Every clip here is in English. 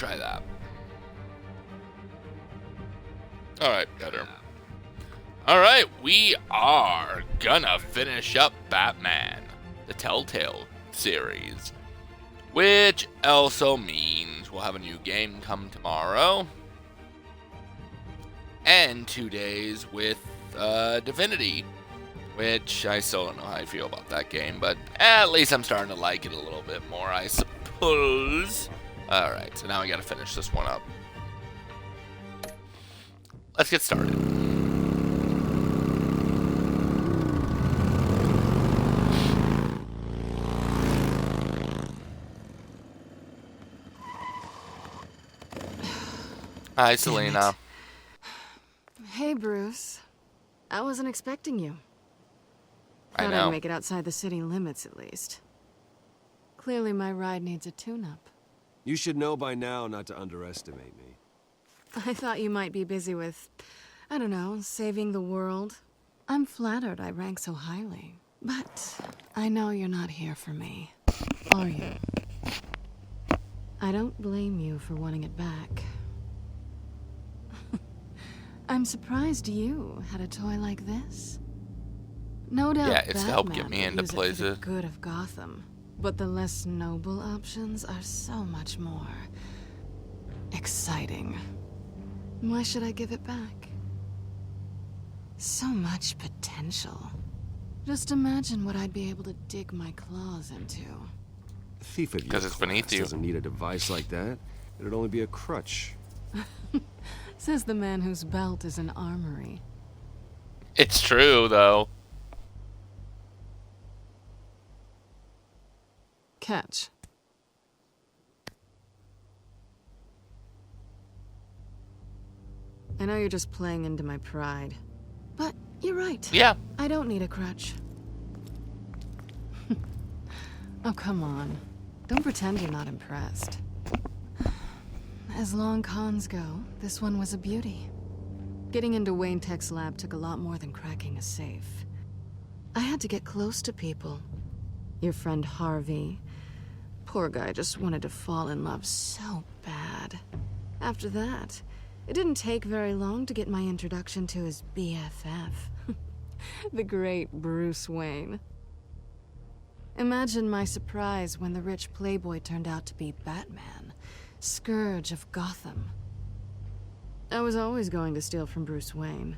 try that. Alright, better. Alright, we are gonna finish up Batman, the Telltale series. Which also means we'll have a new game come tomorrow. And 2 days with Divinity. Which I still don't know how I feel about that game, but at least I'm starting to like it a little bit more, I suppose. Alright, so now we gotta finish this one up. Let's get started. Hi, Selena. Hey, Bruce. I wasn't expecting you. I Thought know. I'd make it outside the city limits, at least. Clearly, my ride needs a tune-up. You should know by now not to underestimate me. I thought you might be busy with, I don't know, saving the world. I'm flattered I rank so highly. But I know you're not here for me, are you? I don't blame you for wanting it back. I'm surprised you had a toy like this. No doubt Yeah, it's to help get Batman me into would use it for places. the good of Gotham. But the less noble options are so much more exciting. Why should I give it back? So much potential. Just imagine what I'd be able to dig my claws into. A thief of your 'Cause it's beneath class you. doesn't need a device like that. It'd only be a crutch. Says the man whose belt is an armory. It's true, though. Catch. I know you're just playing into my pride, but you're right. Yeah. I don't need a crutch. Oh, come on. Don't pretend you're not impressed. As long cons go, this one was a beauty. Getting into Wayne Tech's lab took a lot more than cracking a safe. I had to get close to people. Your friend Harvey. Poor guy just wanted to fall in love so bad. After that, it didn't take very long to get my introduction to his BFF. The great Bruce Wayne. Imagine my surprise when the rich playboy turned out to be Batman, Scourge of Gotham. I was always going to steal from Bruce Wayne.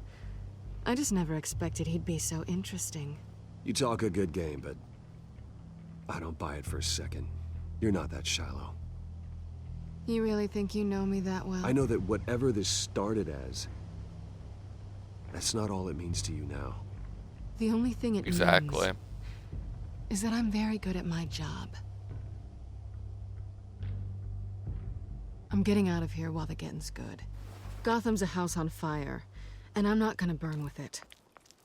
I just never expected he'd be so interesting. You talk a good game, but I don't buy it for a second. You're not that shallow. You really think you know me that well? I know that whatever this started as, that's not all it means to you now. The only thing it Exactly. means is that I'm very good at my job. I'm getting out of here while the getting's good. Gotham's a house on fire, and I'm not gonna burn with it.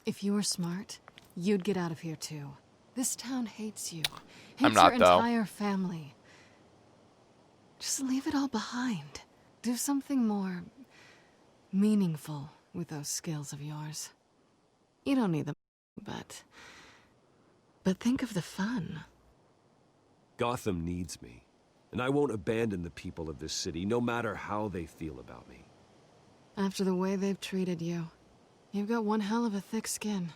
If you were smart, you'd get out of here too. This town hates you. Hates I'm not, your though. entire family. Just leave it all behind. Do something more meaningful with those skills of yours. You don't need them, but think of the fun. Gotham needs me, and I won't abandon the people of this city, no matter how they feel about me. After the way they've treated you, you've got one hell of a thick skin.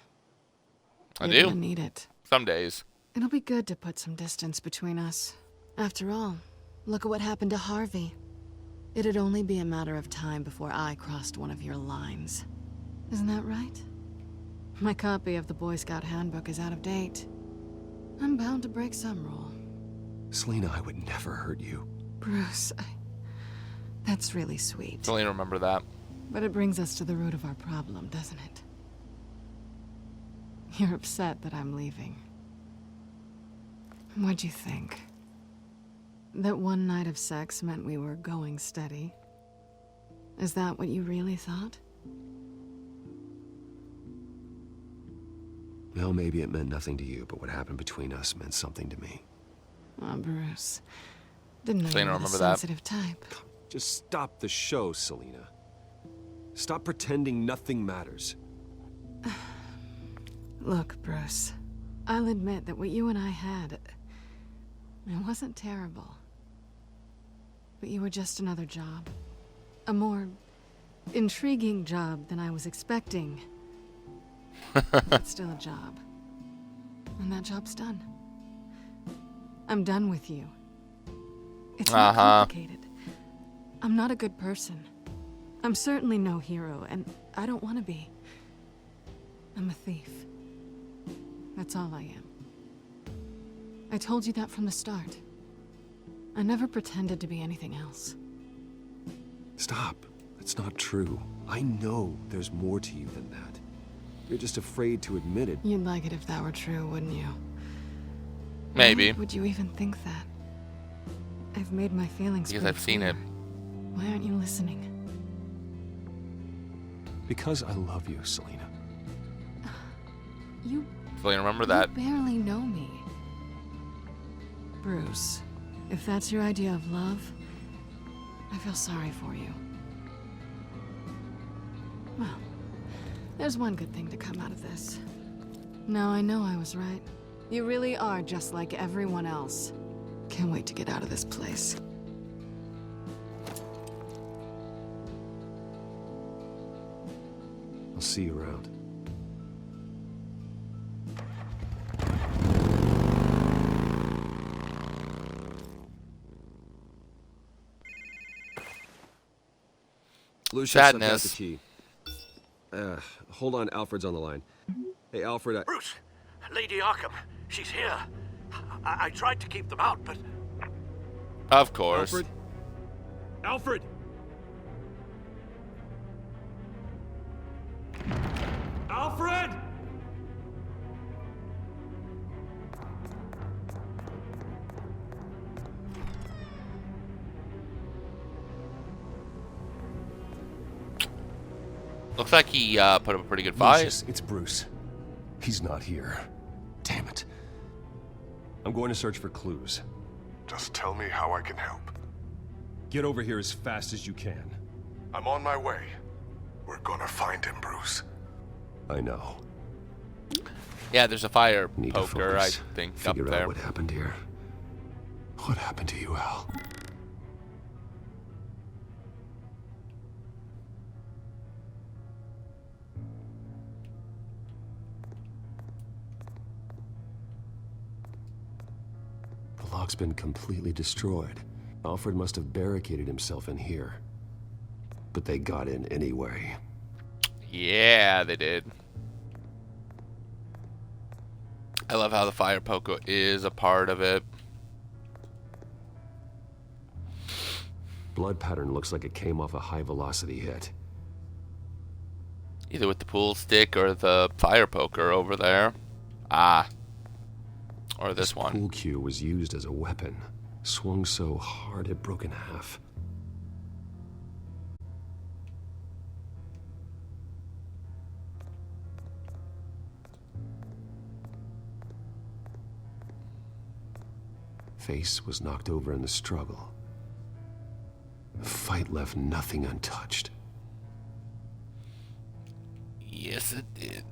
I You're do. gonna need it. Some days. It'll be good to put some distance between us. After all, look at what happened to Harvey. It'd only be a matter of time before I crossed one of your lines. Isn't that right? My copy of the Boy Scout Handbook is out of date. I'm bound to break some rule. Selena, I would never hurt you. Bruce, that's really sweet. Selena, remember that. But it brings us to the root of our problem, doesn't it? You're upset that I'm leaving. What'd you think? That one night of sex meant we were going steady? Is that what you really thought? Well, maybe it meant nothing to you, but what happened between us meant something to me. Oh, Bruce. Didn't know you Selena, were the remember that. sensitive type. Just stop the show, Selena. Stop pretending nothing matters. Look, Bruce. I'll admit that what you and I had, it wasn't terrible. but you were just another job. A more intriguing job than I was expecting. But still a job. And that job's done. I'm done with you. It's not complicated. I'm not a good person. I'm certainly no hero, and I don't want to be. I'm a thief. That's all I am. I told you that from the start. I never pretended to be anything else. Stop. That's not true. I know there's more to you than that. You're just afraid to admit it. You'd like it if that were true, wouldn't you? Maybe. Why would you even think that? I've made my feelings Because pretty I've seen clear. it. Why aren't you listening? Because I love you, Selena. You Selena, remember that. You barely know me. Bruce, if that's your idea of love, I feel sorry for you. Well, there's one good thing to come out of this. Now I know I was right. You really are just like everyone else. Can't wait to get out of this place. I'll see you around. Lucius, I've got the Sadness. key. Hold on, Alfred's on the line. Hey, Alfred, Bruce, Lady Arkham, she's here. I tried to keep them out, but... Of course. Alfred? Alfred! Alfred! Looks like he put up a pretty good fight. Lucius, it's Bruce. He's not here. Damn it. I'm going to search for clues. Just tell me how I can help. Get over here as fast as you can. I'm on my way. We're gonna find him, Bruce. I know. Yeah, there's a fire Need to poker, I focus. think, Figure up out there. what happened here. What happened to you, Al? The lock's been completely destroyed. Alfred must have barricaded himself in here. But they got in anyway. Yeah, they did. I love how the fire poker is a part of it. Blood pattern looks like it came off a high-velocity hit. Either with the pool stick or the fire poker over there. Ah. Or this one. Pool cue was used as a weapon. Swung so hard it broke in half. Face was knocked over in the struggle. The fight left nothing untouched. Yes, it did.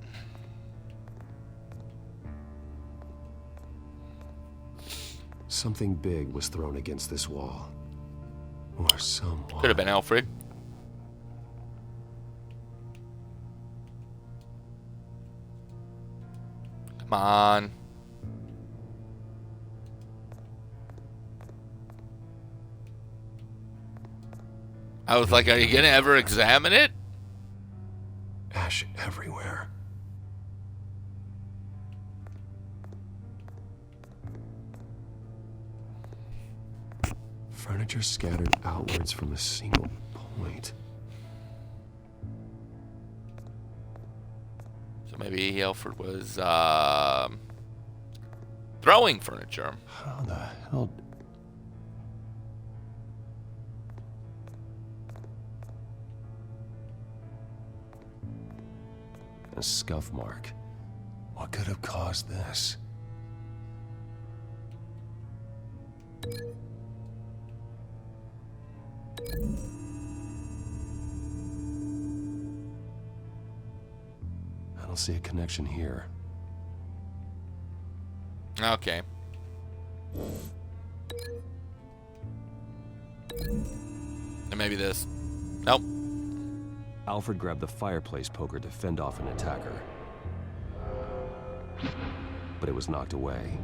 Something big was thrown against this wall. Or someone. Could have been Alfred. Come on. I was like, are you gonna ever examine it? Ash everywhere. Furniture scattered outwards from a single point. So maybe Alfred was throwing furniture. How the hell? A scuff mark. What could have caused this? I don't see a connection here. Okay. And maybe this. Nope. Alfred grabbed the fireplace poker to fend off an attacker. But it was knocked away.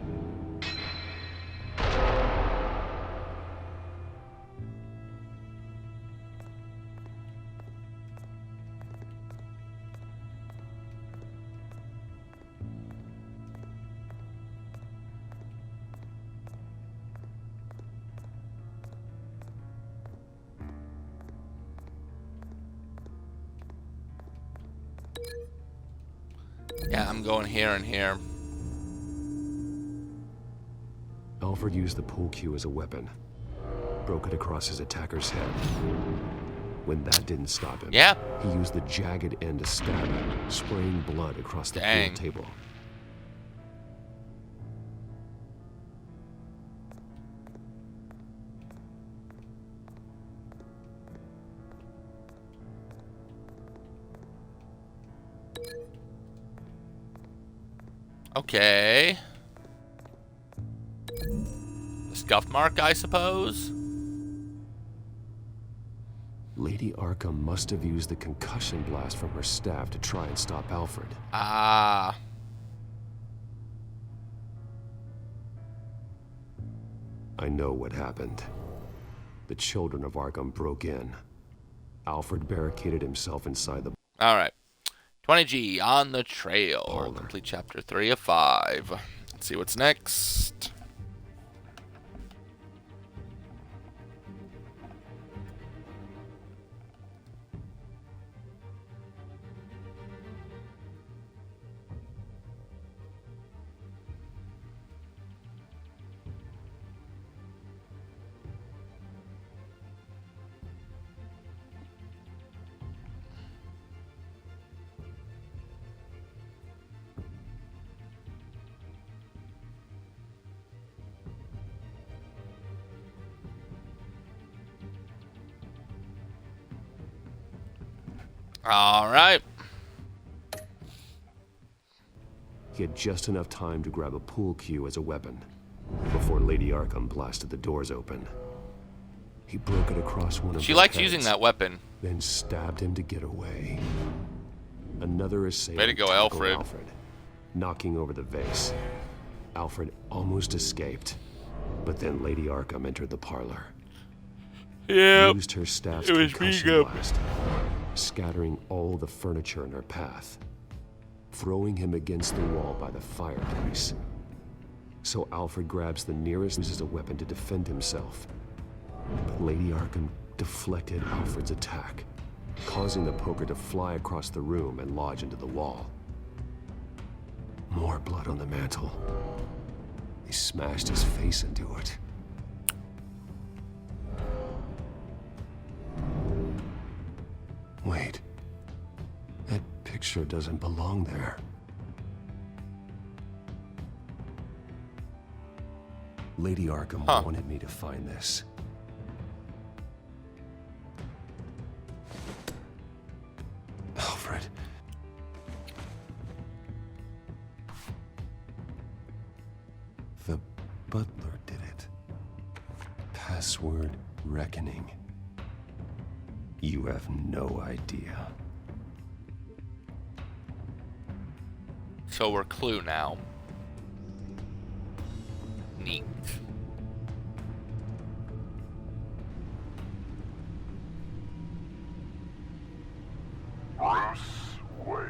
Yeah, I'm going here and here. Alfred used the pool cue as a weapon. Broke it across his attacker's head. When that didn't stop him, Yeah. he used the jagged end to stab him, spraying blood across the Dang. pool table. Okay. The scuff mark, I suppose? Lady Arkham must have used the concussion blast from her staff to try and stop Alfred. Ah. I know what happened. The children of Arkham broke in. Alfred barricaded himself inside the... Alright. 20G on the trail. Parlor. Complete chapter 3 of 5. Let's see what's next. Alright. He had just enough time to grab a pool cue as a weapon before Lady Arkham blasted the doors open. He broke it across one of She their likes heads, using that weapon. then stabbed him to get away. Another assailant Way to go, tackled Alfred. knocking over the vase. Alfred almost escaped, but then Lady Arkham entered the parlor. Yep. Used her staff's it was concussion being up. blast, scattering all the furniture in her path, throwing him against the wall by the fireplace. So Alfred grabs the nearest, uses a weapon to defend himself. But Lady Arkham deflected Alfred's attack, causing the poker to fly across the room and lodge into the wall. More blood on the mantle. He smashed his face into it. Wait. That picture doesn't belong there. Lady Arkham wanted me to find this. Alfred. The butler did it. Password reckoning. You have no idea. So we're Clue now. Neat. Bruce Wayne,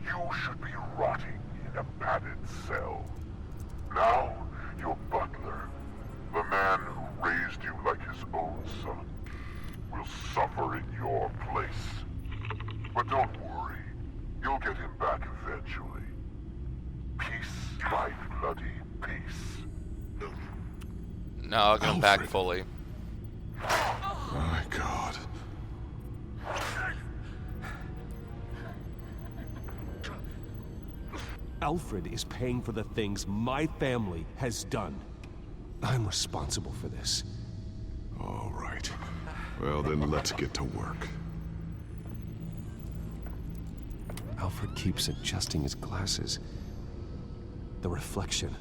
you should be rotting in a padded cell. Now, your butler, the man who raised you like his own son, will suffer in your place. But don't worry, you'll get him back eventually. Peace, my bloody peace. No, I'll get him back Alfred. fully. My God. Alfred is paying for the things my family has done. I'm responsible for this. All right. Well, then let's get to work. Alfred keeps adjusting his glasses. The reflection.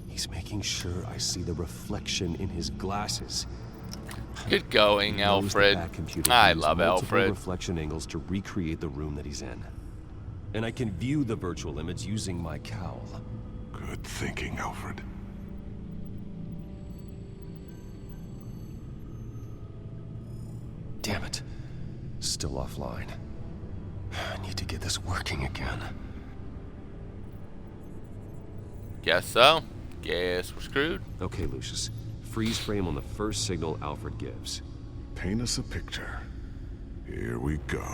He's making sure I see the reflection in his glasses. Good going, He knows the Alfred. Batcomputer I can use love multiple Alfred. reflection angles to recreate the room that he's in. And I can view the virtual image using my cowl. Good thinking, Alfred. Damn it. Still offline. I need to get this working again. Guess so. Guess we're screwed. Okay, Lucius. Freeze frame on the first signal Alfred gives. Paint us a picture. Here we go.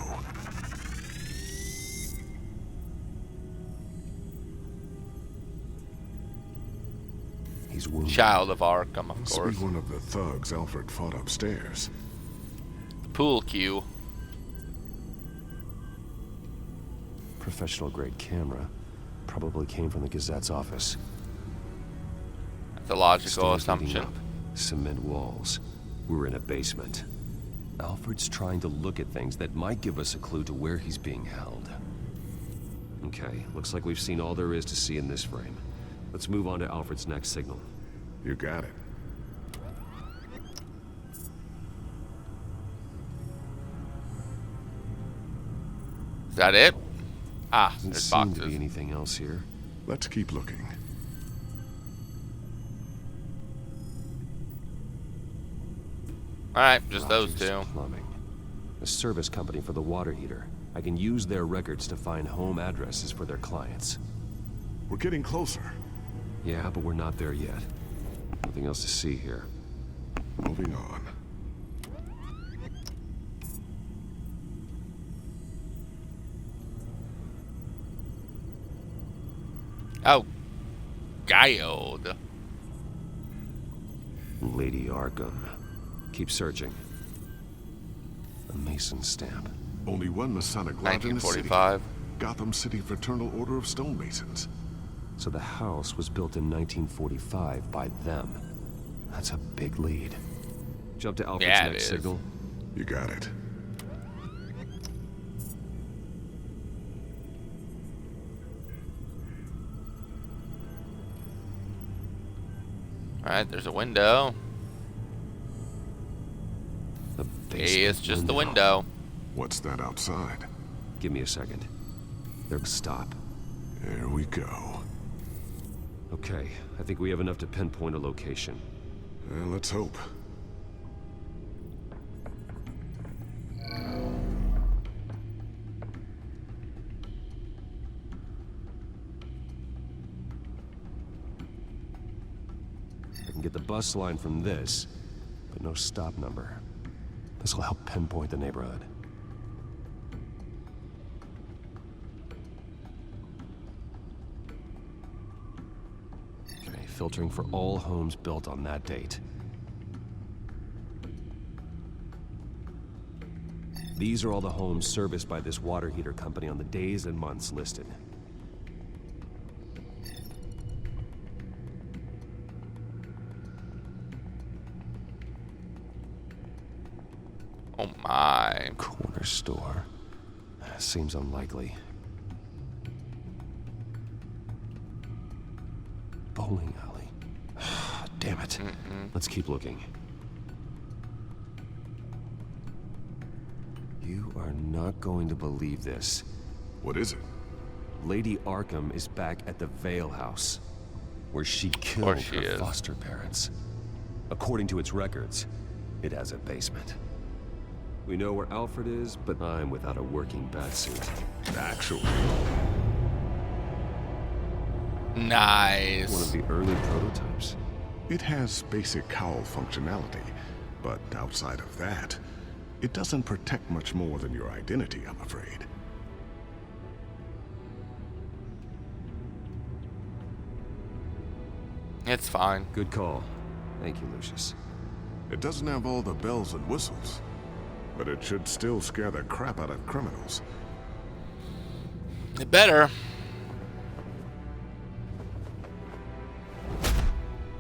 He's wounded. Child of Arkham, of Must course. be one of the thugs Alfred fought upstairs. Pool cue. Professional grade camera. Probably came from the Gazette's office. That's a logical Stairs leading assumption. up. Cement walls. We're in a basement. Alfred's trying to look at things that might give us a clue to where he's being held. Okay, looks like we've seen all there is to see in this frame. Let's move on to Alfred's next signal. You got it. Is that it? Ah, Doesn't there's seem to be boxes. anything else here. Let's keep looking. Alright, just those Rogers two. Plumbing. A service company for the water heater. I can use their records to find home addresses for their clients. We're getting closer. Yeah, but we're not there yet. Nothing else to see here. Moving on. Oh, Guiled. Lady Arkham. Keep searching. A Mason stamp. Only one Masonic lodge in the city. 1945. Gotham City Fraternal Order of Stonemasons. So the house was built in 1945 by them. That's a big lead. Jump to Alfred's Yeah, it next is. signal. You got it. Alright, there's a window. The Hey, basement it's just the window. What's that outside? Give me a second. There, stop. There we go. Okay, I think we have enough to pinpoint a location. Let's hope. I can get the bus line from this, but no stop number. This will help pinpoint the neighborhood. Okay, filtering for all homes built on that date. These are all the homes serviced by this water heater company on the days and months listed. Oh my. Corner store. Seems unlikely. Bowling alley. Damn it. Let's keep looking. You are not going to believe this. What is it? Lady Arkham is back at the Vale House, where she killed she her is. foster parents. According to its records, it has a basement. We know where Alfred is, but I'm without a working batsuit. Actually, One of Nice. the early prototypes. it has basic cowl functionality, but outside of that, it doesn't protect much more than your identity, I'm afraid. It's fine. Good call. Thank you, Lucius. It doesn't have all the bells and whistles, but it should still scare the crap out of criminals. It better.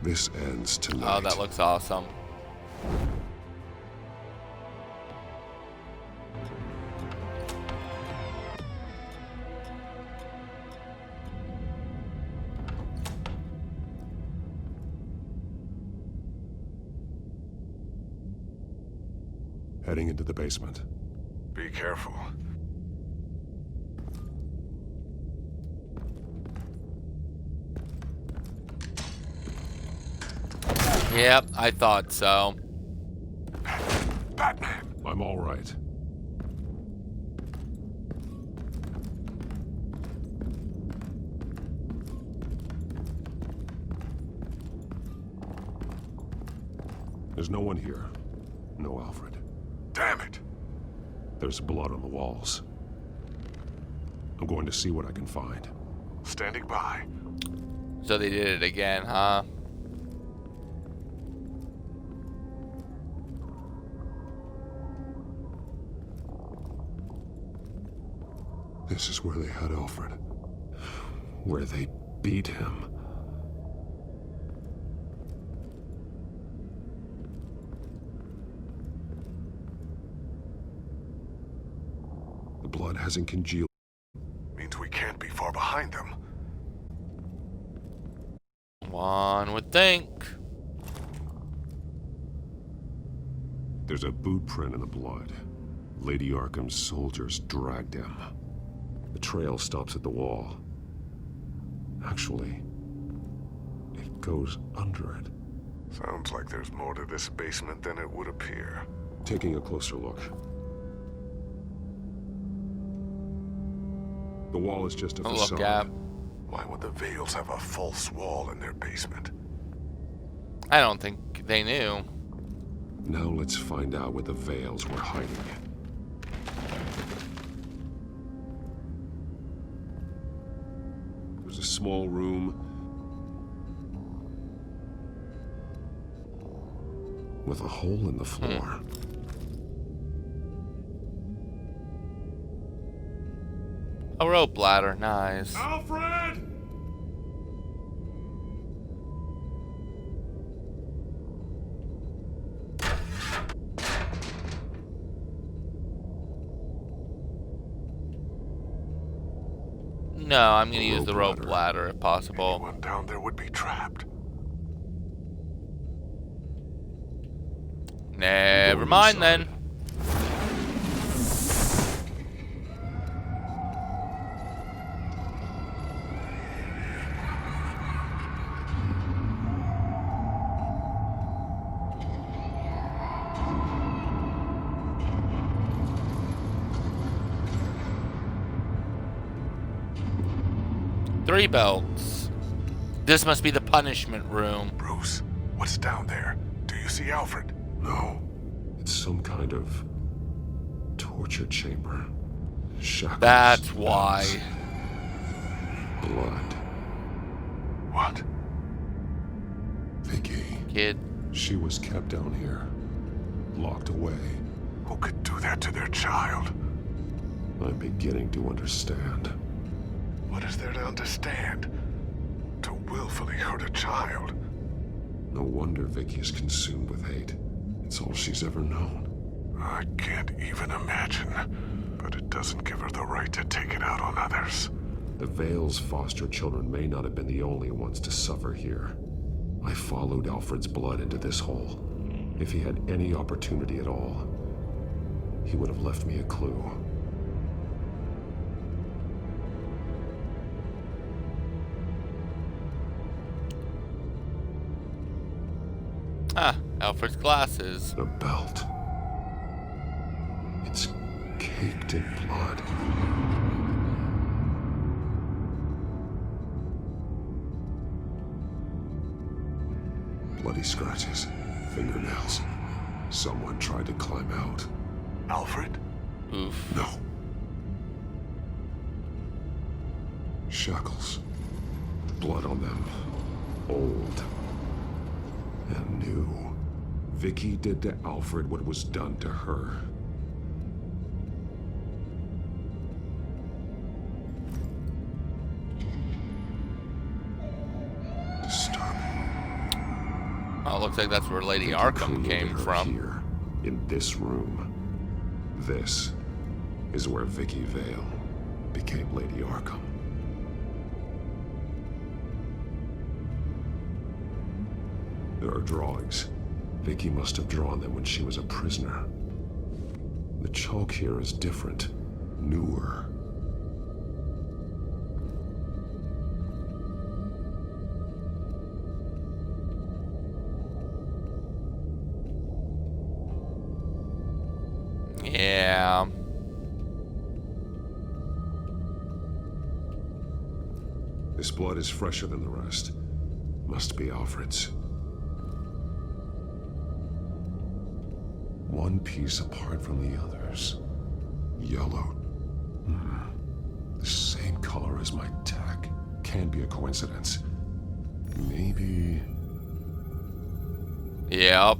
This ends tonight. Oh, that looks awesome. heading into the basement. Be careful. Yep, I thought so. Batman! I'm all right. There's no one here. No Alfred. Damn it! There's blood on the walls. I'm going to see what I can find. Standing by. So they did it again, huh? This is where they had Alfred. Where they beat him. The blood hasn't congealed. Means we can't be far behind them. One would think. There's a boot print in the blood. Lady Arkham's soldiers dragged him. The trail stops at the wall. Actually, it goes under it. Sounds like there's more to this basement than it would appear. Taking a closer look. The wall is just a Oh, facade. look at. Why would the Vales have a false wall in their basement? I don't think they knew. Now let's find out where the Vales were hiding. There's a small room with a hole in the floor. A rope ladder, nice. Alfred! No, I'm gonna use the rope ladder if possible. Anyone down there would be trapped. Never mind then. Three belts. This must be the punishment room. Bruce, what's down there? Do you see Alfred? No. It's some kind of torture chamber. Shackles. That's why. Blood. What? Vicky. Kid. She was kept down here. Locked away. Who could do that to their child? I'm beginning to understand. What is there to understand? To willfully hurt a child? No wonder Vicky is consumed with hate. It's all she's ever known. I can't even imagine. But it doesn't give her the right to take it out on others. The Vale's foster children may not have been the only ones to suffer here. I followed Alfred's blood into this hole. If he had any opportunity at all, he would have left me a clue. Ah, Alfred's glasses. The belt. It's caked in blood. Bloody scratches, fingernails. Someone tried to climb out. Alfred? Oof. No. Shackles. Blood on them. Old. And new. Vicky did to Alfred what was done to her. Disturbing. Oh, it looks like that's where Lady Vicky Arkham created came her from. Here, in this room. This is where Vicky Vale became Lady Arkham. There are drawings. Vicky must have drawn them when she was a prisoner. The chalk here is different, newer. Yeah. This blood is fresher than the rest. Must be Alfred's. One piece apart from the others. Yellow. The same color as my tack. Can't be a coincidence. Maybe... Yep.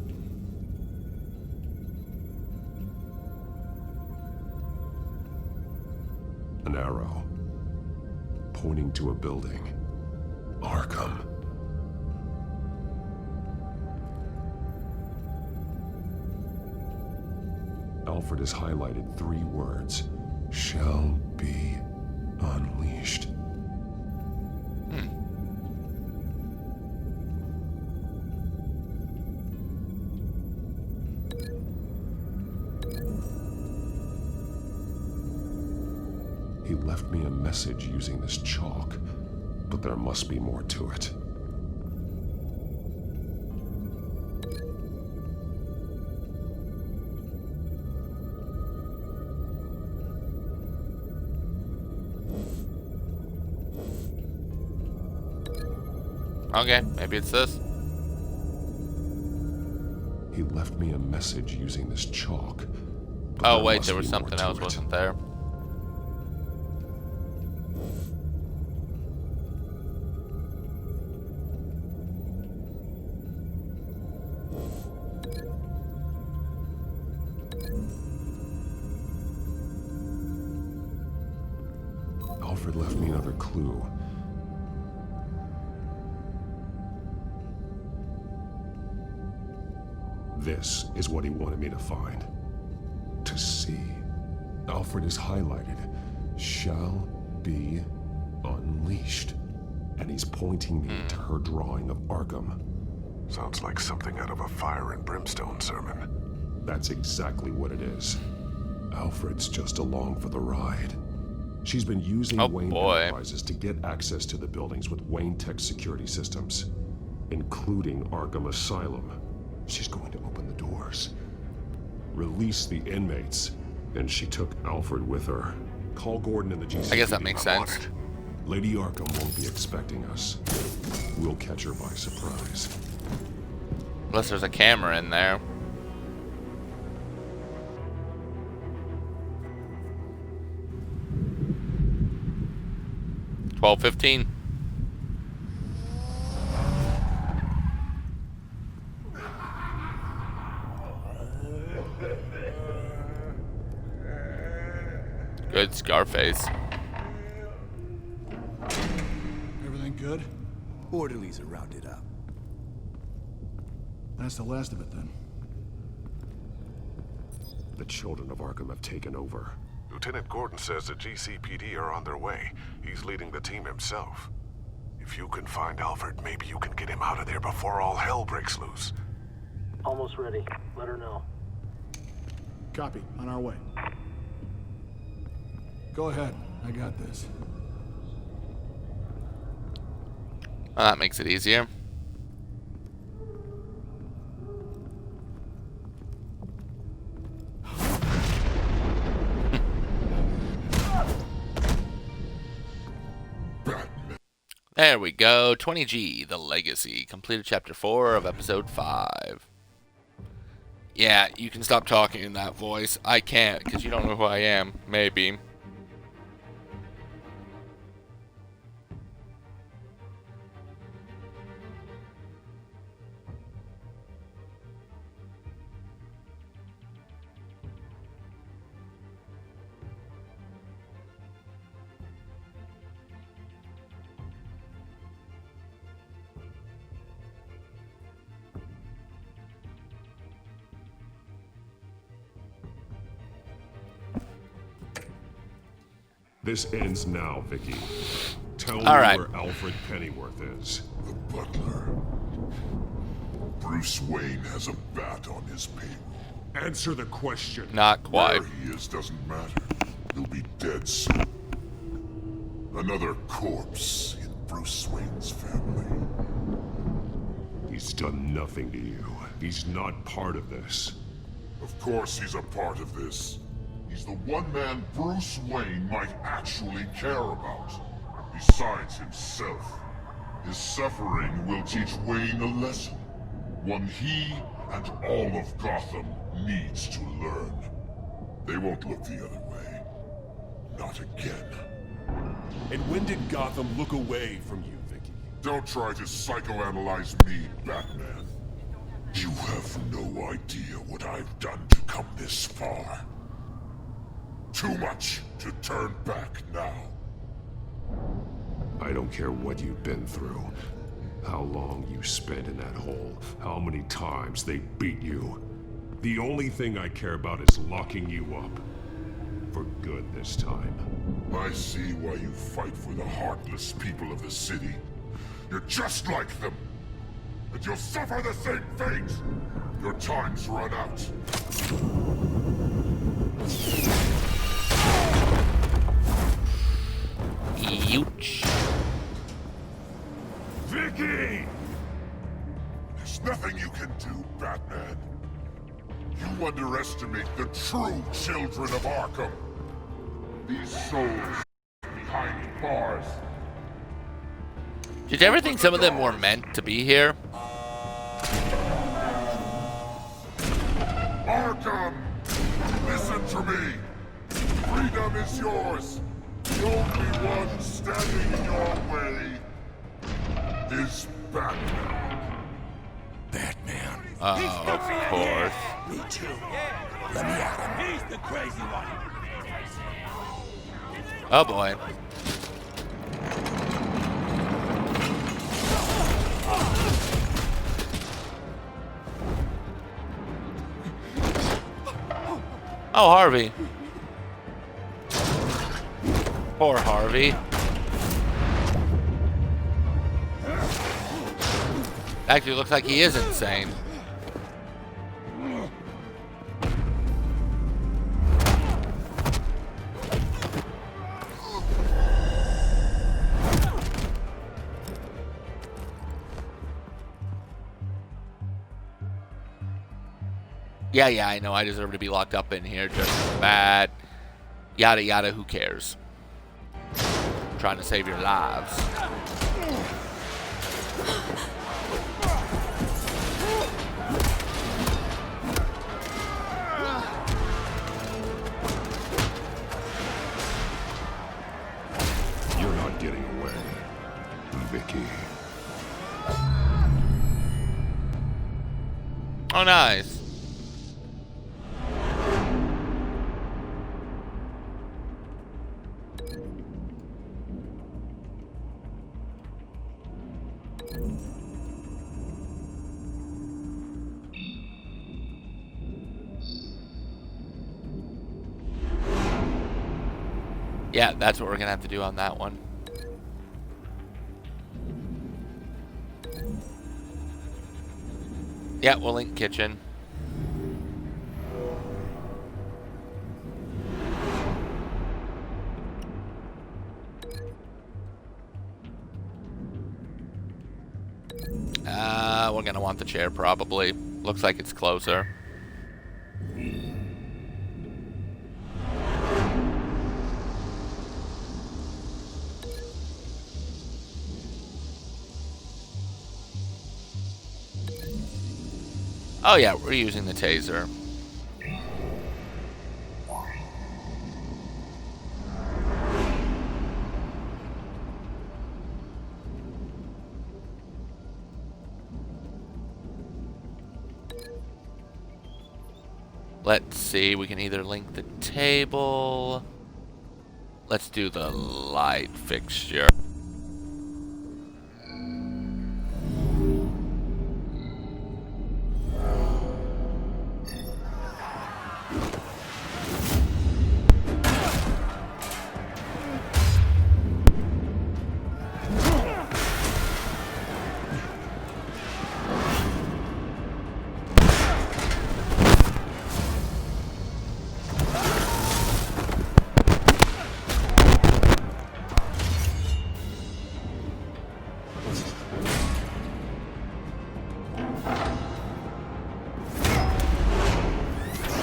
An arrow. Pointing to a building. Arkham. Alfred has highlighted 3 words. Shall be unleashed. He left me a message using this chalk, but there must be more to it. Okay, maybe it's this. He left me a message using this chalk. but Oh there wait, must there was be more something to else, it. wasn't there? Alfred left me another clue. This is what he wanted me to find. To see. Alfred is highlighted. Shall be unleashed. And he's pointing me to her drawing of Arkham. Sounds like something out of a fire and brimstone sermon. That's exactly what it is. Alfred's just along for the ride. She's been using Oh, Wayne boy. Enterprises to get access to the buildings with Wayne Tech security systems, including Arkham Asylum. She's going to open the doors, release the inmates, and she took Alfred with her. Call Gordon and the GCPD. I guess that makes sense. Lady Arkham won't be expecting us. We'll catch her by surprise. Unless there's a camera in there. $12.15. Good Scarface. Everything good? Orderlies are rounded up. That's the last of it then. The children of Arkham have taken over. Lieutenant Gordon says the GCPD are on their way. He's leading the team himself. If you can find Alfred, maybe you can get him out of there before all hell breaks loose. Almost ready. Let her know. Copy. On our way. Go ahead. I got this. Well, that makes it easier. There we go. 20G, The Legacy. Completed Chapter 4 of Episode 5. Yeah, you can stop talking in that voice. I can't, because you don't know who I am. Maybe. This ends now, Vicky. Tell me All right. where Alfred Pennyworth is. The butler. Bruce Wayne has a bat on his payroll. Answer the question. Not quite. Where he is doesn't matter. He'll be dead soon. Another corpse in Bruce Wayne's family. He's done nothing to you. He's not part of this. Of course he's a part of this. He's the one man Bruce Wayne might actually care about. Besides himself. His suffering will teach Wayne a lesson. One he and all of Gotham needs to learn. They won't look the other way. Not again. And when did Gotham look away from you, Vicky? Don't try to psychoanalyze me, Batman. You have no idea what I've done to come this far. Too much to turn back now. I don't care what you've been through. How long you spent in that hole. How many times they beat you. The only thing I care about is locking you up. For good this time. I see why you fight for the heartless people of the city. You're just like them. And you'll suffer the same fate. Your time's run out. Ouch. Vicky! There's nothing you can do, Batman. You underestimate the true children of Arkham. These souls behind bars. Did you ever think some of them were meant to be here? Arkham! Listen to me! Freedom is yours! The only one standing in your way is Batman. Batman. Oh, of course. Me too. Let me at him. He's the crazy one. Oh boy. Oh, Harvey. Poor Harvey. Actually, looks like he is insane. Yeah, I know I deserve to be locked up in here just as bad. Yada yada, who cares? I'm trying to save your lives. You're not getting away, Vicky. Oh, nice. Yeah, that's what we're gonna have to do on that one. Yeah, we'll link kitchen. We're gonna want the chair probably. Looks like it's closer. Oh yeah, we're using the taser. Let's see, we can either link the table. Let's do the light fixture.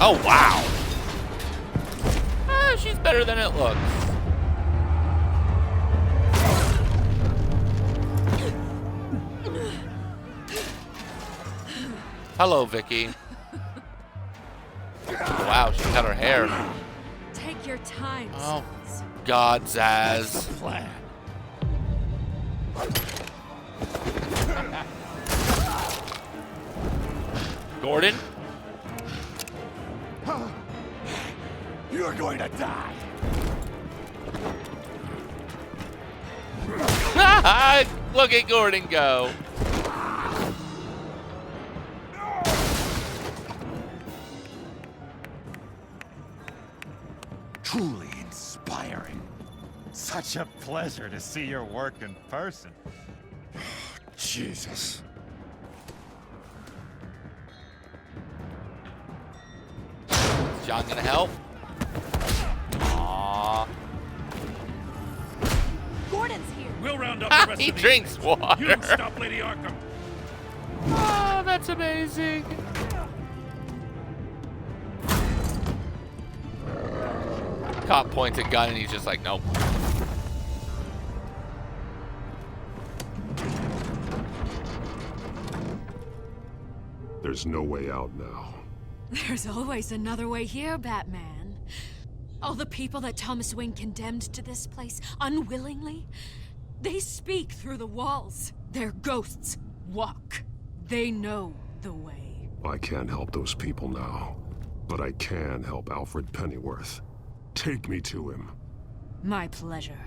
Oh, wow. She's better than it looks. Hello, Vicky. Wow, she cut her hair. Take your time. Oh, God, Zaz. Plan. Gordon? You're going to die. Look at Gordon go. Truly inspiring. Such a pleasure to see your work in person. Jesus. Is John gonna help? Aww. Gordon's here. We'll round up the rest He of the drinks inmates. water. You don't stop Lady Arkham. Oh, that's amazing. Cop points a gun and he's just like, nope. There's no way out now. There's always another way here, Batman. All the people that Thomas Wayne condemned to this place unwillingly, they speak through the walls. Their ghosts walk. They know the way. I can't help those people now, but I can help Alfred Pennyworth. Take me to him. My pleasure.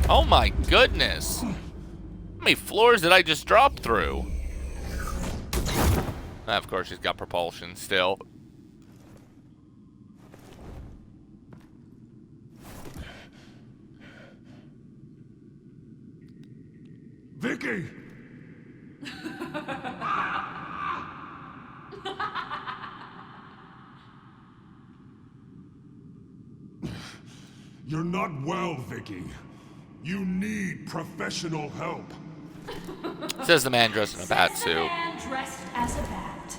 Oh my goodness. How many floors did I just drop through? Of course, she's got propulsion still. Vicky! You're not well, Vicky. You need professional help. Says the man dressed in a bat suit. Man dressed as a bat.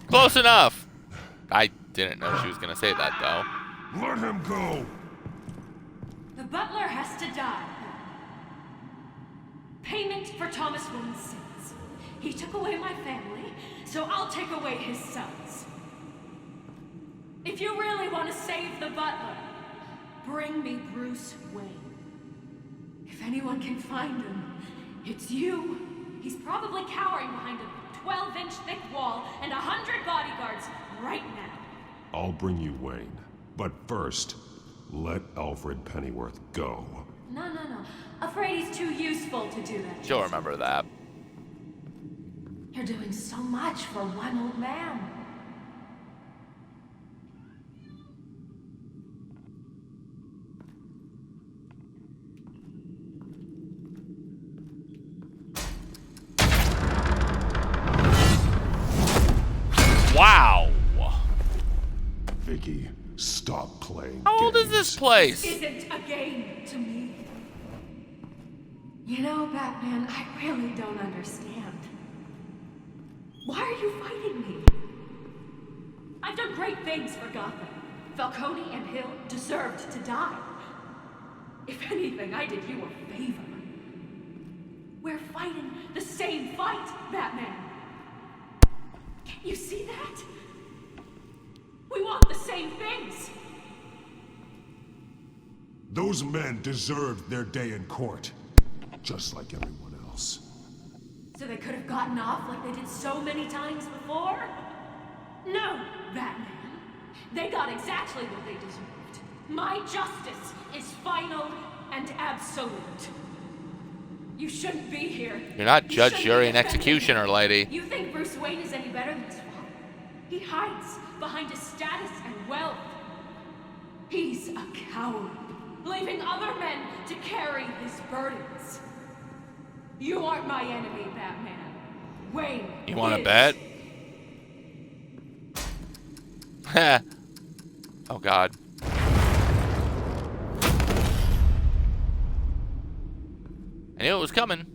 Close enough. I didn't know she was gonna say that though. Let him go. The butler has to die. Payment for Thomas Wayne's sins. He took away my family, so I'll take away his sons. If you really want to save the butler, bring me Bruce Wayne. If anyone can find him, it's you. He's probably cowering behind a 12-inch thick wall and 100 bodyguards right now. I'll bring you Wayne. But first, let Alfred Pennyworth go. No. Afraid he's too useful to do that. She'll remember that. You're doing so much for one old man. Wow. Vicky, stop playing How old is games. this place? Isn't a game to me. You know, Batman, I really don't understand. Why are you fighting me? I've done great things for Gotham. Falcone and Hill deserved to die. If anything, I did you a favor. We're fighting the same fight, Batman. Can't you see that? We want the same things. Those men deserved their day in court, just like everyone else. So they could have gotten off like they did so many times before? No, Batman. They got exactly what they deserved. My justice is final and absolute. You shouldn't be here. You're not You judge, shouldn't jury, be and defending executioner, him. lady. You think Bruce Wayne is any better than his father? He hides behind his status and wealth. He's a coward, leaving other men to carry his burdens. You aren't my enemy, Batman. Wayne. You want to is. bet? Oh God. knew it was coming.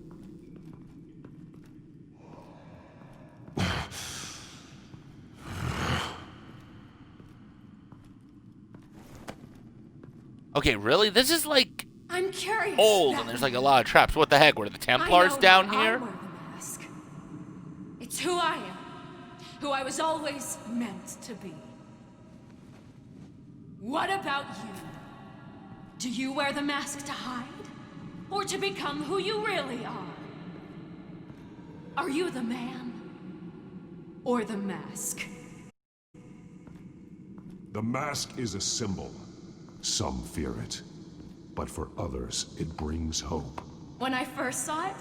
Okay, really? This is like I'm curious. old, and there's like a lot of traps. What the heck? Were the Templars down here? I wear the mask. It's who I am. Who I was always meant to be. What about you? Do you wear the mask to hide? Or to become who you really are? Are you the man? Or the mask? The mask is a symbol. Some fear it, but for others, it brings hope. When I first saw it,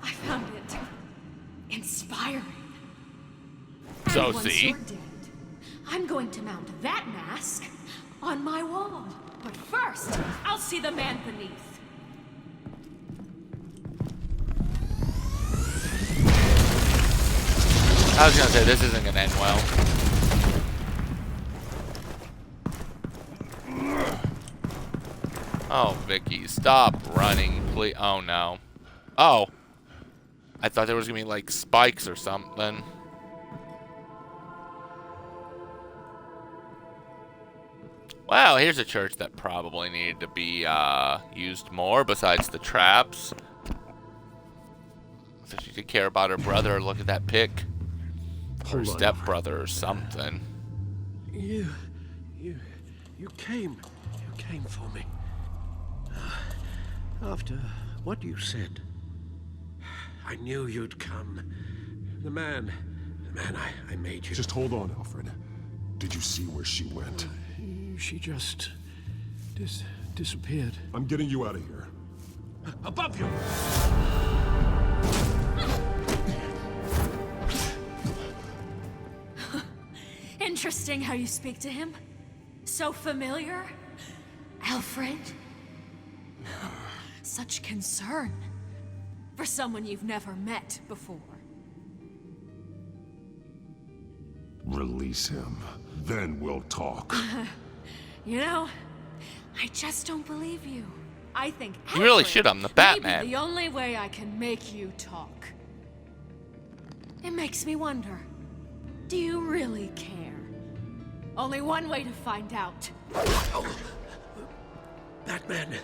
I found it inspiring. So, And once see? you're dead, I'm going to mount that mask on my wall. But first, I'll see the man beneath. I was gonna say, this isn't gonna end well. Oh, Vicky, stop running, please. Oh, no. Oh. I thought there was gonna be, like, spikes or something. Wow, here's a church that probably needed to be used more besides the traps. So she could care about her brother. Look at that pic. Her stepbrother or something. You came for me. After what you said, I knew you'd come. The man I made you. Just hold on, Alfred. Did you see where she went? She just disappeared. I'm getting you out of here. Above you! Interesting how you speak to him. So familiar. Alfred. Such concern for someone you've never met before. Release him. Then we'll talk. You know, I just don't believe you. I think You really Alfred should. I'm the may Batman. be the only way I can make you talk. It makes me wonder, do you really care? Only one way to find out. Batman,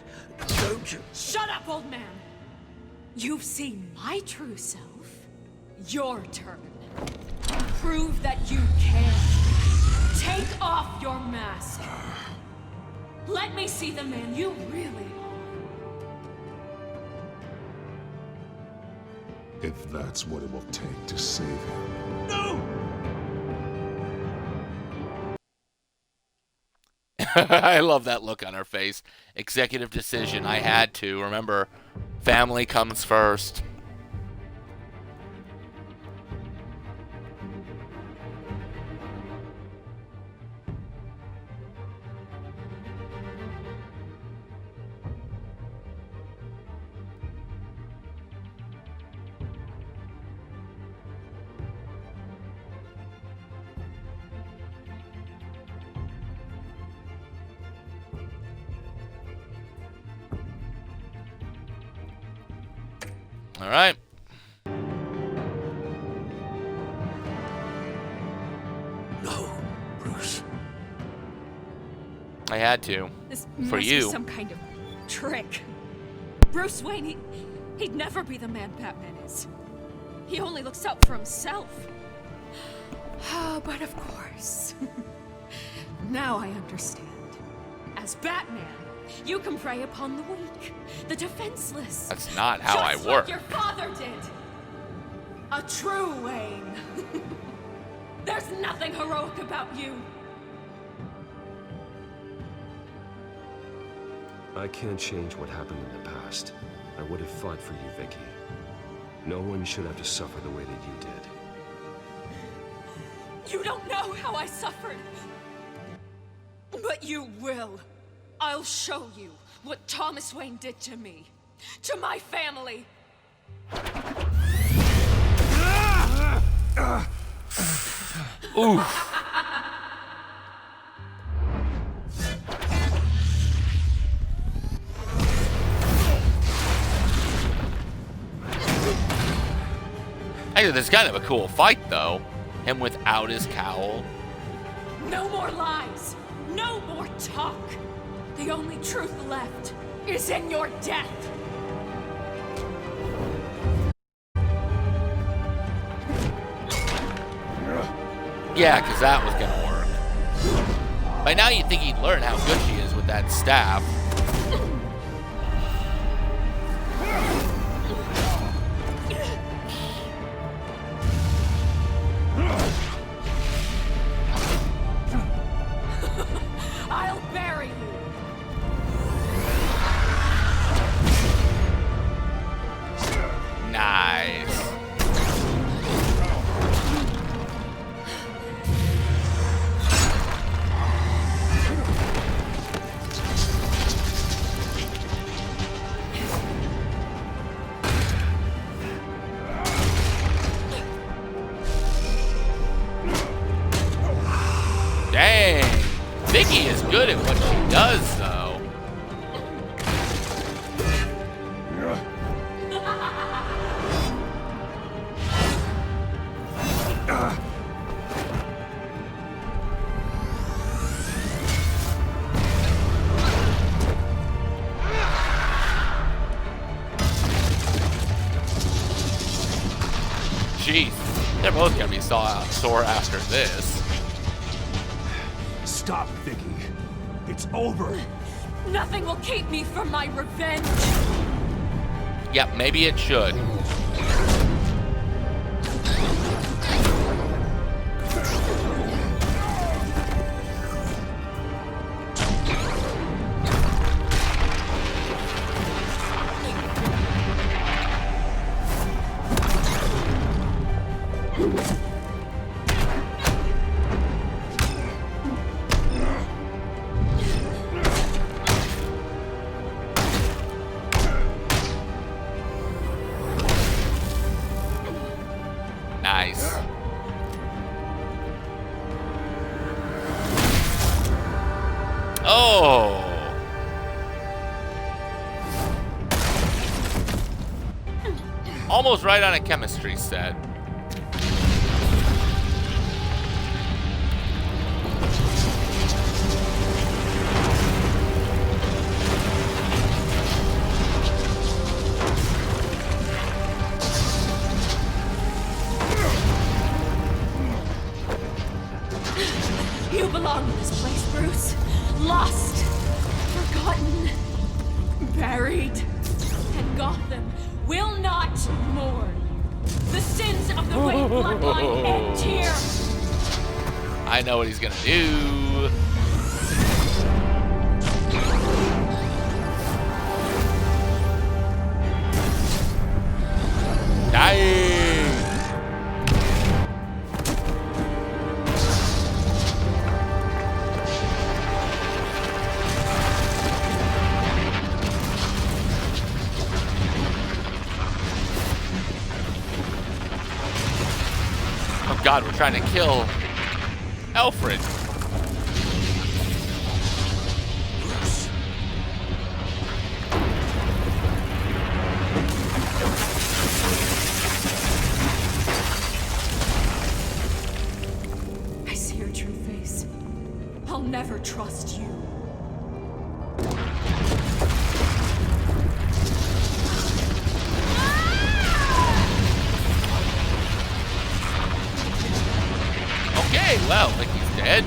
don't you? Shut up, old man! You've seen my true self. Your turn. Prove that you care. Take off your mask. Let me see the man you really are. If that's what it will take to save him. No! I love that look on her face. Executive decision. I had to. Remember, family comes first. All right. No, Bruce. I had to. This For must you. be some kind of trick. Bruce Wayne, he'd never be the man Batman is. He only looks out for himself. But of course. Now I understand. As Batman, you can prey upon the weak, the defenseless. That's not how I Just work. like your father did. A true Wayne. There's nothing heroic about you. I can't change what happened in the past. I would have fought for you, Vicky. No one should have to suffer the way that you did. You don't know how I suffered. But you will. I'll show you what Thomas Wayne did to me. To my family. Ooh. Actually, this is kind of a cool fight, though. Him without his cowl. No more lies! No more talk! The only truth left is in your death! Yeah, because that was gonna work. By now you'd think he'd learn how good she is with that staff. I'll bury you! Nice. Dang. Vicky is good at what she does, though. Jeez, they're both gonna be sore after this. Stop, Vicky. It's over. Nothing will keep me from my revenge! Yep, maybe it should. Nice. Oh. Almost right on a chemistry set. You belong in this place, Bruce. Lost, forgotten, buried. And Gotham will not mourn. The sins of the Wayne bloodline end here. I know what he's gonna do. Nice. Oh God, we're trying to kill Alfred. I see your true face. I'll never trust you. Okay, well, I think he's dead.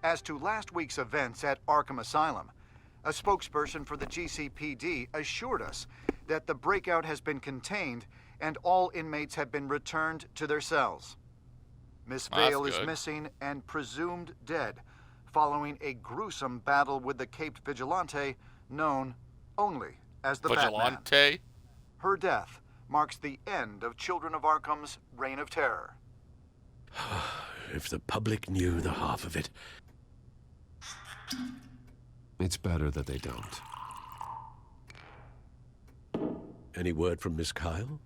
As to last week's events at Arkham Asylum, a spokesperson for the GCPD assured us that the breakout has been contained and all inmates have been returned to their cells. Miss Vale is missing and presumed dead following a gruesome battle with the caped vigilante known only as the Batman. Her death marks the end of Children of Arkham's reign of terror. If the public knew the half of it. It's better that they don't. Any word from Miss Kyle?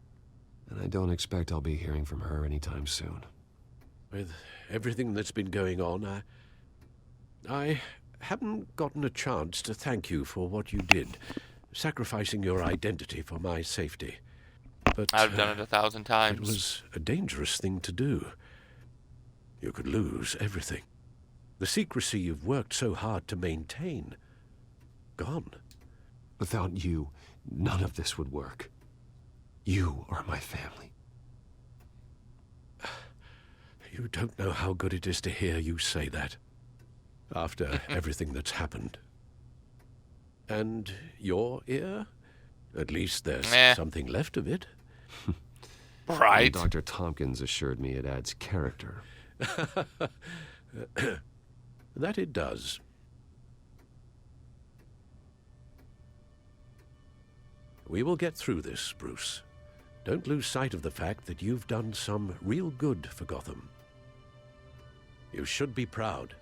And I don't expect I'll be hearing from her anytime soon. With everything that's been going on, I haven't gotten a chance to thank you for what you did, sacrificing your identity for my safety. But I've done it 1,000 times. It was a dangerous thing to do. You could lose everything. The secrecy you've worked so hard to maintain. Gone. Without you, none of this would work. You are my family. You don't know how good it is to hear you say that. After everything that's happened. And your ear? At least there's something left of it. Right. And Dr. Tompkins assured me it adds character. That it does. We will get through this, Bruce. Don't lose sight of the fact that you've done some real good for Gotham. You should be proud.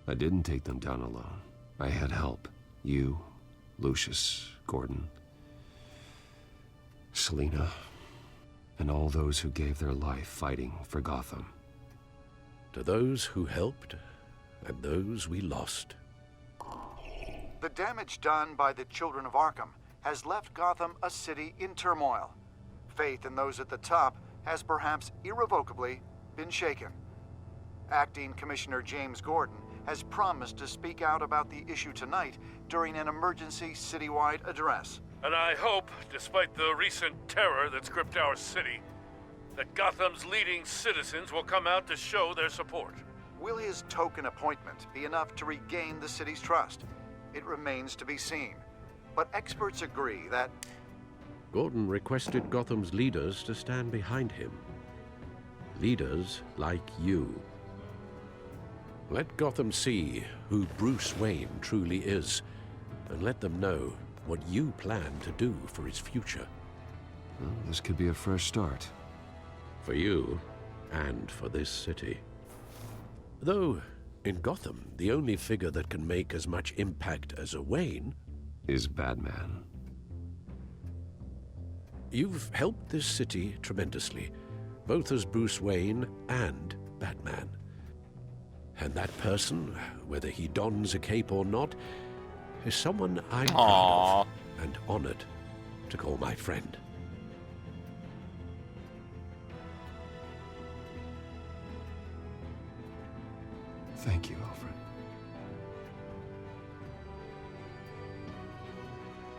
I didn't take them down alone. I had help. You, Lucius, Gordon, Selina, and all those who gave their life fighting for Gotham. To those who helped, and those we lost. The damage done by the Children of Arkham has left Gotham a city in turmoil. Faith in those at the top has perhaps irrevocably been shaken. Acting Commissioner James Gordon has promised to speak out about the issue tonight during an emergency citywide address. And I hope, despite the recent terror that's gripped our city, that Gotham's leading citizens will come out to show their support. Will his token appointment be enough to regain the city's trust? It remains to be seen. But experts agree that Gordon requested Gotham's leaders to stand behind him. Leaders like you. Let Gotham see who Bruce Wayne truly is, and let them know what you plan to do for its future. Well, this could be a fresh start. For you, and for this city. Though, in Gotham, the only figure that can make as much impact as a Wayne is Batman. You've helped this city tremendously, both as Bruce Wayne and Batman. And that person, whether he dons a cape or not, is someone I'm proud of and honored to call my friend. Thank you, Alfred.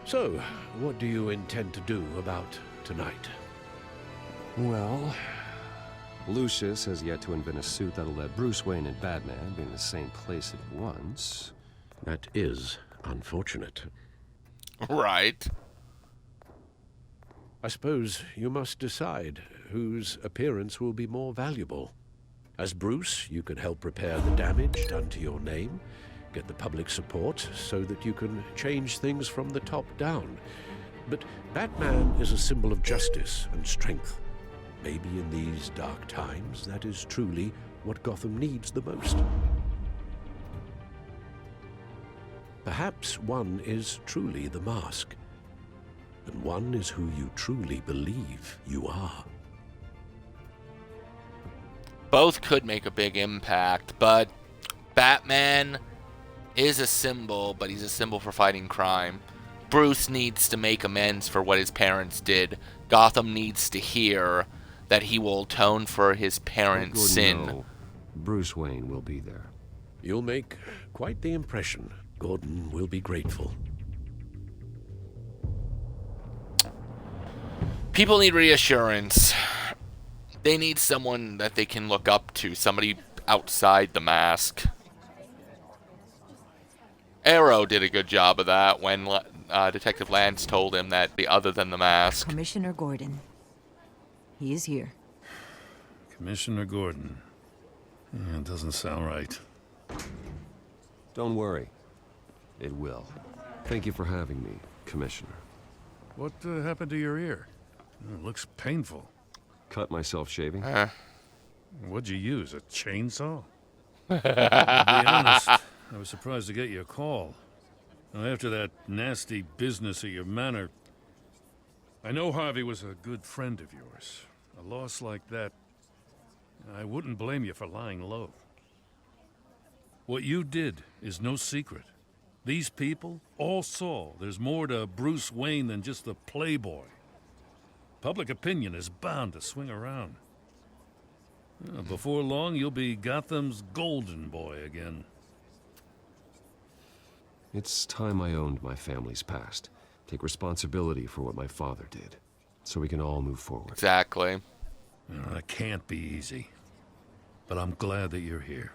So, what do you intend to do about tonight? Well, Lucius has yet to invent a suit that'll let Bruce Wayne and Batman be in the same place at once. That is unfortunate. Right. I suppose you must decide whose appearance will be more valuable. As Bruce, you can help repair the damage done to your name, get the public support so that you can change things from the top down. But Batman is a symbol of justice and strength. Maybe in these dark times, that is truly what Gotham needs the most. Perhaps one is truly the mask, and one is who you truly believe you are. Both could make a big impact, but Batman is a symbol, but he's a symbol for fighting crime. Bruce needs to make amends for what his parents did. Gotham needs to hear that he will atone for his parents' sin. No. Bruce Wayne will be there. You'll make quite the impression. Gordon will be grateful. People need reassurance. They need someone that they can look up to, somebody outside the mask. Arrow did a good job of that when Detective Lance told him that the other than the mask. Commissioner Gordon. He is here. Commissioner Gordon. Yeah, it doesn't sound right. Don't worry. It will. Thank you for having me, Commissioner. What happened to your ear? It looks painful. Cut myself shaving. What'd you use, a chainsaw? To be honest, I was surprised to get your call. After that nasty business of your manor, I know Harvey was a good friend of yours. A loss like that, I wouldn't blame you for lying low. What you did is no secret. These people all saw there's more to Bruce Wayne than just the playboy. Public opinion is bound to swing around. Before long, you'll be Gotham's golden boy again. It's time I owned my family's past. Take responsibility for what my father did, so we can all move forward. Exactly. That can't be easy. But I'm glad that you're here.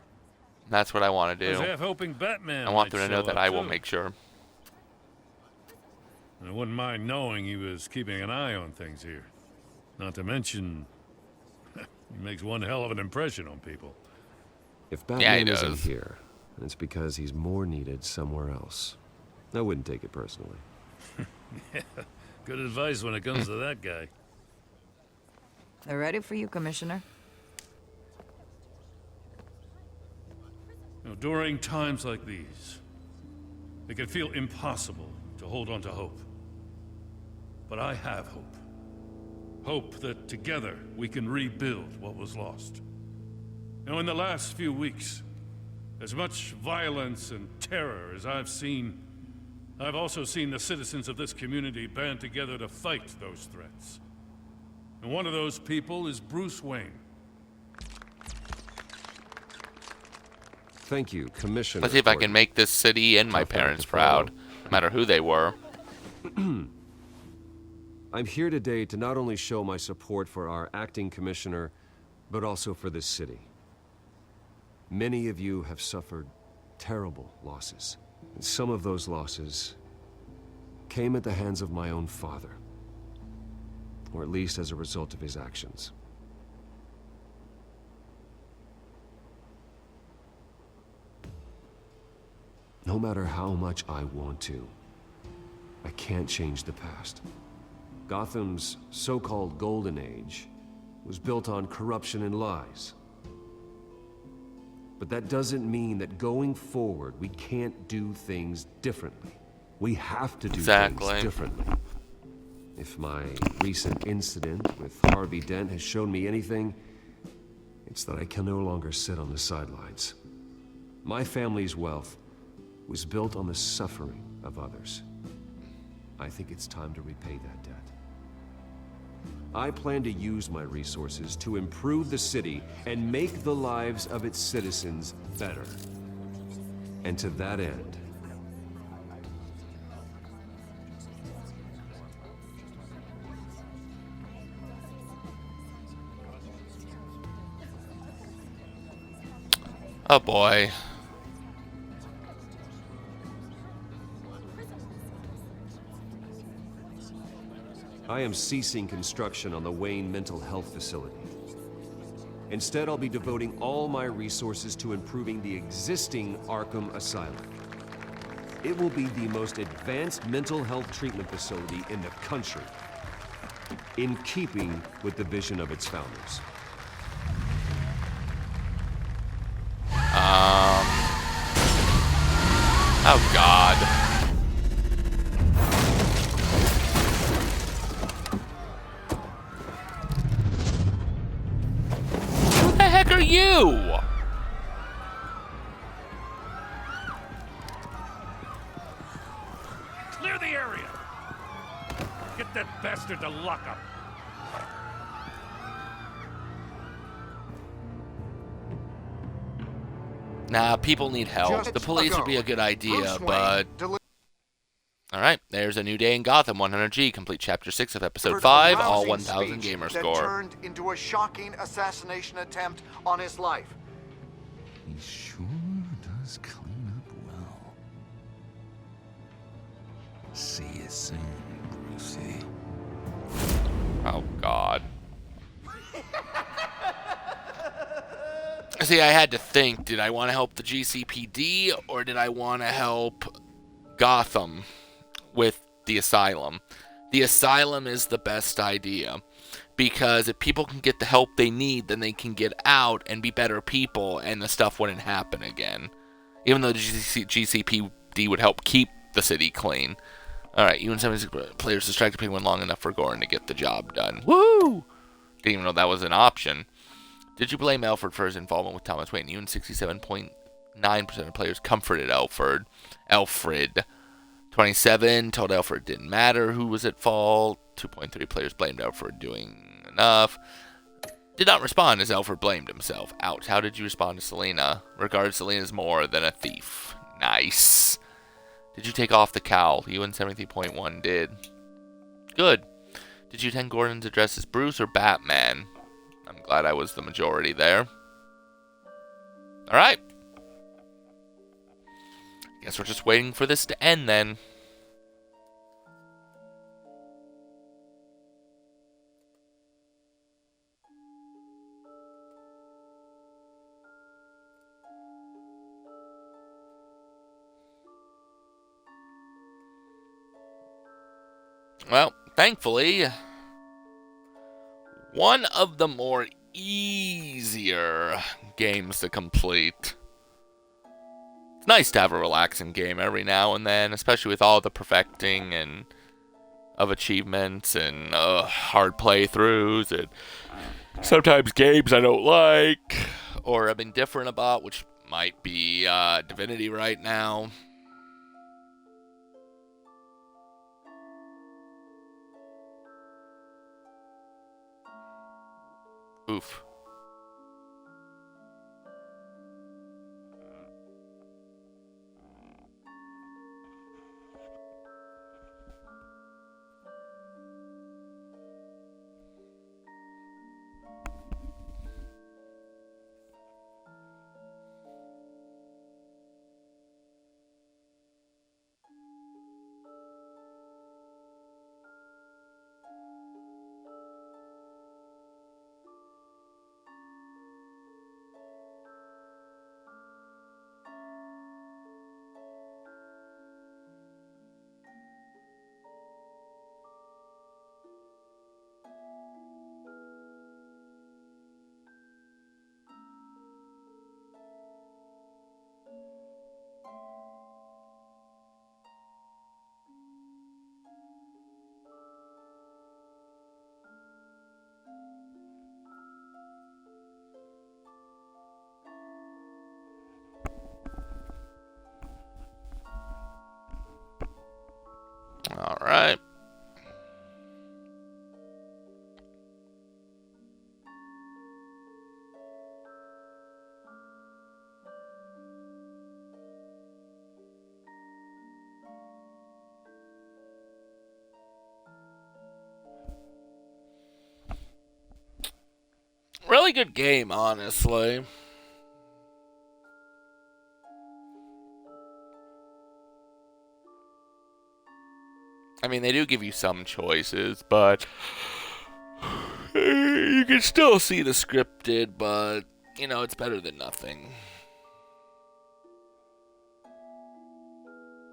That's what I want to I do. was half hoping Batman I want might them to know show that up, I will too. make sure. I wouldn't mind knowing he was keeping an eye on things here. Not to mention, he makes one hell of an impression on people. If Yeah, Batman he isn't does. here, it's because he's more needed somewhere else. I wouldn't take it personally. Yeah, good advice when it comes to that guy. They're ready for you, Commissioner. During times like these, it can feel impossible to hold on to hope. But I have hope. Hope that together we can rebuild what was lost. In the last few weeks, as much violence and terror as I've seen, I've also seen the citizens of this community band together to fight those threats. And one of those people is Bruce Wayne. Thank you, Commissioner. Let's see if I can Gordon. make this city and my Tough act parents to follow. proud, no matter who they were. I'm here today to not only show my support for our acting commissioner, but also for this city. Many of you have suffered terrible losses. And some of those losses came at the hands of my own father. Or at least as a result of his actions. No matter how much I want to, I can't change the past. Gotham's so-called Golden Age was built on corruption and lies. But that doesn't mean that going forward, we can't do things differently. We have to do Exactly. things differently. If my recent incident with Harvey Dent has shown me anything, it's that I can no longer sit on the sidelines. My family's wealth was built on the suffering of others. I think it's time to repay that debt. I plan to use my resources to improve the city and make the lives of its citizens better. And to that end, Oh boy. I am ceasing construction on the Wayne Mental Health Facility. Instead, I'll be devoting all my resources to improving the existing Arkham Asylum. It will be the most advanced mental health treatment facility in the country, in keeping with the vision of its founders. Oh God. Who the heck are you? Clear the area! Get that bastard to lock up! Nah, people need help. Just The police would be a ago, good idea, Bruce Wayne but... deli- Alright, there's a new day in Gotham 100G. Complete Chapter 6 of Episode delivered 5, a all rousing 1,000 speech gamer that score. turned into a shocking assassination attempt on his life. He sure does clean up well. See you soon, Brucey. Oh, God. See, I had to think, did I want to help the GCPD, or did I want to help Gotham with the Asylum? The Asylum is the best idea, because if people can get the help they need, then they can get out and be better people, and the stuff wouldn't happen again. Even though the GCPD would help keep the city clean. Alright, you and 76 players distracted Penguin long enough for Goran to get the job done. Woo! Didn't even know that was an option. Did you blame Alfred for his involvement with Thomas Wayne? You and 67.9% of players comforted Alfred. 27 told Alfred it didn't matter who was at fault. 2.3 players blamed Alfred doing enough. Did not respond as Alfred blamed himself. Ouch. How did you respond to Selena? Regard Selena as more than a thief. Nice. Did you take off the cowl? You and 73.1 did. Good. Did you attend Gordon's address as Bruce or Batman? I'm glad I was the majority there. Alright. Guess we're just waiting for this to end then. Well, thankfully, one of the more easier games to complete. It's nice to have a relaxing game every now and then, especially with all the perfecting and of achievements and hard playthroughs and sometimes games I don't like or have been different about, which might be Divinity right now. Oof. All right. Really good game, honestly. I mean, they do give you some choices, but you can still see the scripted, but, you know, it's better than nothing.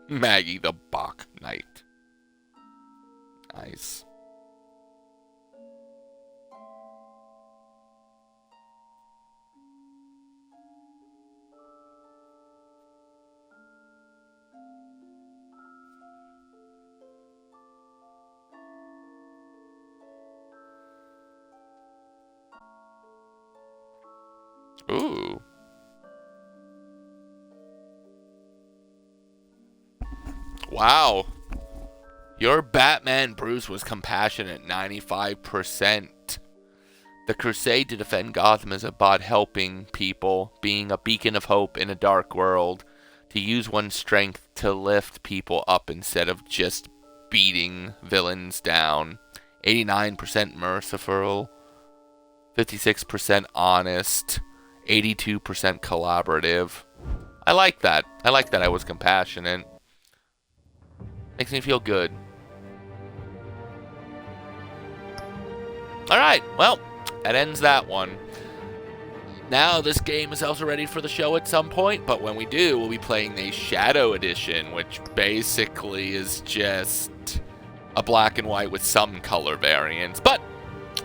Maggie the Bach Knight. Nice. Ooh. Wow. Your Batman Bruce was compassionate 95%. The crusade to defend Gotham is about helping people, being a beacon of hope in a dark world, to use one's strength to lift people up instead of just beating villains down. 89% merciful, 56% honest, 82% collaborative. I like that. I like that I was compassionate. Makes me feel good. Alright, well, that ends that one. Now this game is also ready for the show at some point, but when we do, we'll be playing the Shadow Edition, which basically is just a black and white with some color variants. But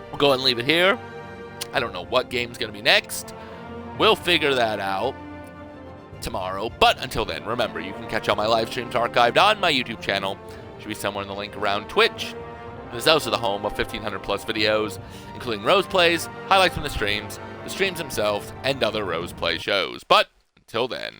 we'll go ahead and leave it here. I don't know what game's going to be next. We'll figure that out. tomorrow. But until then, remember, you can catch all my live streams archived on my YouTube channel. Should be somewhere in the link around Twitch. This is also the home of 1,500 plus videos, including Rose Plays, highlights from the streams themselves, and other Rose Play shows. But until then...